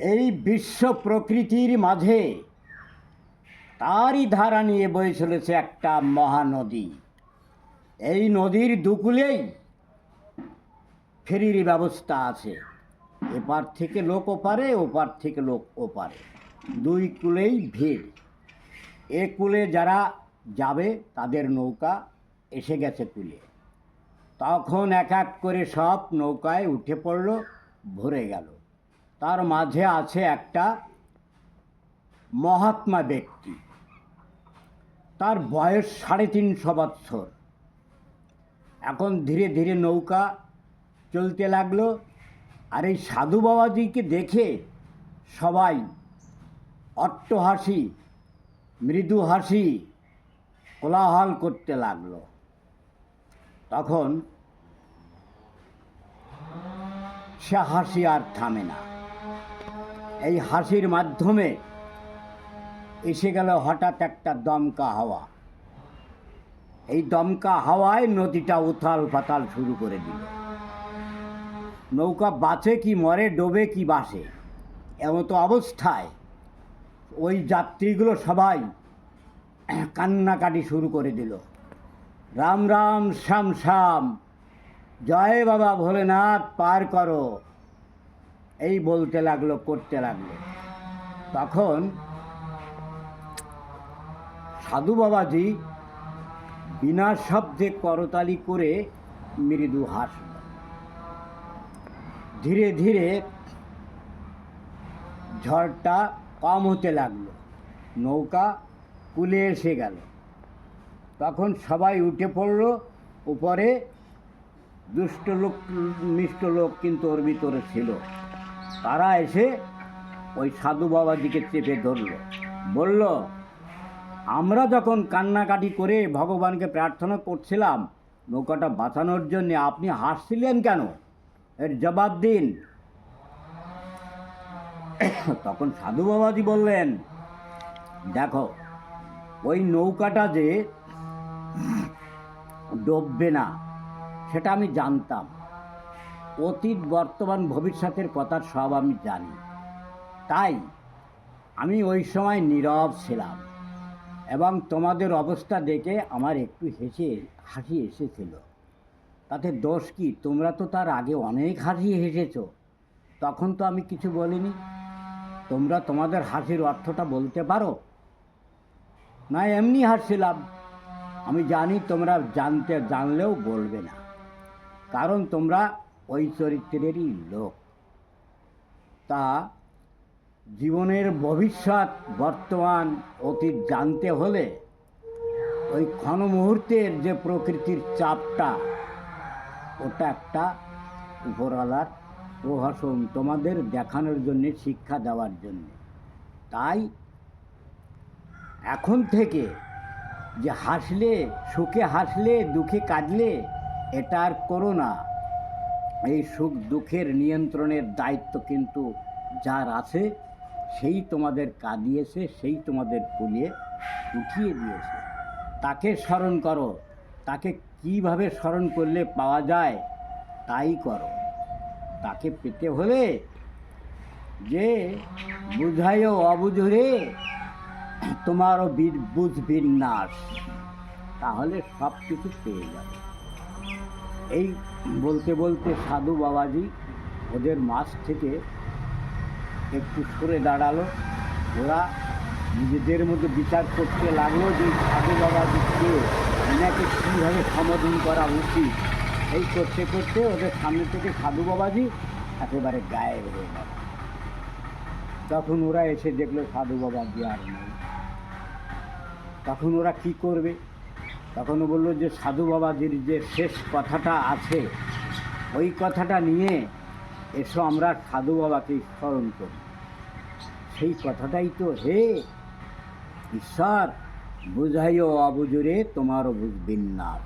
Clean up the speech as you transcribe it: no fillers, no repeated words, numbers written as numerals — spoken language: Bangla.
এই বিশ্ব প্রকৃতির মাঝে তারই ধারা নিয়ে বয়ে চলেছে একটা মহানদী। এই নদীর দুকূলেই ফেরির ব্যবস্থা আছে। এপার থেকে লোক ওপারে, ওপার থেকে লোক ওপারে, দুই কূলেই ভিড়। এ কূলে যারা যাবে তাদের নৌকা এসে গেছে কূলে। তখন এক এক করে সব নৌকায় উঠে পড়ল, ভরে গেল। তার মাঝে আছে একটা মহাত্মা ব্যক্তি, তার বয়স 350 বৎসর। এখন ধীরে ধীরে নৌকা চলতে লাগলো, আর এই সাধু বাবাজিকে দেখে সবাই অট্টহাসি, মৃদু হাসি, কোলাহল করতে লাগলো। তখন সে হাসি আর থামে না। এই হাসির মাধ্যমে এসে গেল হঠাৎ একটা দমকা হাওয়া। এই দমকা হাওয়ায় নদীটা উথাল পাতাল শুরু করে দিল। নৌকা বাঁচে কি মরে, ডোবে কি বাসে, এমতো অবস্থায় ওই যাত্রীগুলো সবাই কান্নাকাটি শুরু করে দিল। রাম রাম শ্যাম শ্যাম, জয় বাবা ভোলেনাথ, পার করো, এই বলতে লাগলো, করতে লাগলো। তখন সাধু বাবাজি বিনা শব্দে করতালি করে মৃদু হাসল। ধীরে ধীরে ঝড়টা কম হতে লাগলো, নৌকা কূলে এসে গেল। তখন সবাই উঠে পড়ল উপরে। দুষ্ট লোক, মিষ্ট লোক কিন্তু ওর ভিতরে ছিল। তারা এসে ওই সাধু বাবাজিকে চেপে ধরল, বলল, আমরা যখন কান্নাকাটি করে ভগবানকে প্রার্থনা করছিলাম নৌকাটা বাঁচানোর জন্য, আপনি হাসছিলেন কেন? এর জবাব দিন। তখন সাধু বাবাজি বললেন, দেখো, ওই নৌকাটা যে ডুববে না সেটা আমি জানতাম। অতীত, বর্তমান, ভবিষ্যতের কথা সব আমি জানি। তাই আমি ওই সময় নীরব ছিলাম, এবং তোমাদের অবস্থা দেখে আমার একটু হাসি এসেছিল। তাতে দোষ কি? তোমরা তো তার আগে অনেক হাসি হেসেছ, তখন তো আমি কিছু বলিনি। তোমরা তোমাদের হাসির অর্থটা বলতে পারো? না, এমনি হাসছিলাম। আমি জানি তোমরা জানলেও বলবে না, কারণ তোমরা ওই চরিত্রেরই লোক। তা জীবনের ভবিষ্যৎ, বর্তমান, অতীত জানতে হলে ওই ক্ষণ মুহূর্তের যে প্রকৃতির চাপটা, ওটা একটা উপরওয়ালার প্রহসন, তোমাদের দেখানোর জন্যে, শিক্ষা দেওয়ার জন্যে। তাই এখন থেকে যে হাসলে, সুখে হাসলে, দুঃখে কাঁদলে, এটা আর করো না। এই সুখ দুঃখের নিয়ন্ত্রণের দায়িত্ব কিন্তু যার আছে, সেই তোমাদের কাঁদিয়েছে, সেই তোমাদের কুলিয়ে উঠিয়ে দিয়েছে। তাকে স্মরণ করো। তাকে কিভাবে স্মরণ করলে পাওয়া যায় তাই করো। তাকে পেতে হলে যে বুঝাইও অবুঝরে তোমারও বুঝ বিন্যাস, তাহলে সব কিছু পেয়ে যাবে। এই বলতে বলতে সাধু বাবাজি ওদের মাঝ থেকে একটু সরে দাঁড়ালো। ওরা নিজেদের মধ্যে বিচার করতে লাগলো যে সাধু বাবাজিকে এনাকে কীভাবে সমাধান করা উচিত। এই করতে করতে ওদের সামনে থেকে সাধু বাবাজি একেবারে গায়েব হয়ে গেল। তখন ওরা এসে দেখলো সাধু বাবাজি আর নেই। তখন ওরা কি করবে? তখন বললো যে সাধু বাবাজির যে শেষ কথাটা আছে, ওই কথাটা নিয়ে এসো, আমরা সাধু বাবাকে স্মরণ করি। সেই কথাটাই তো, হে ঈশ্বর, বুঝাইও অবুঝরে তোমারও বুঝ বিন্যাস।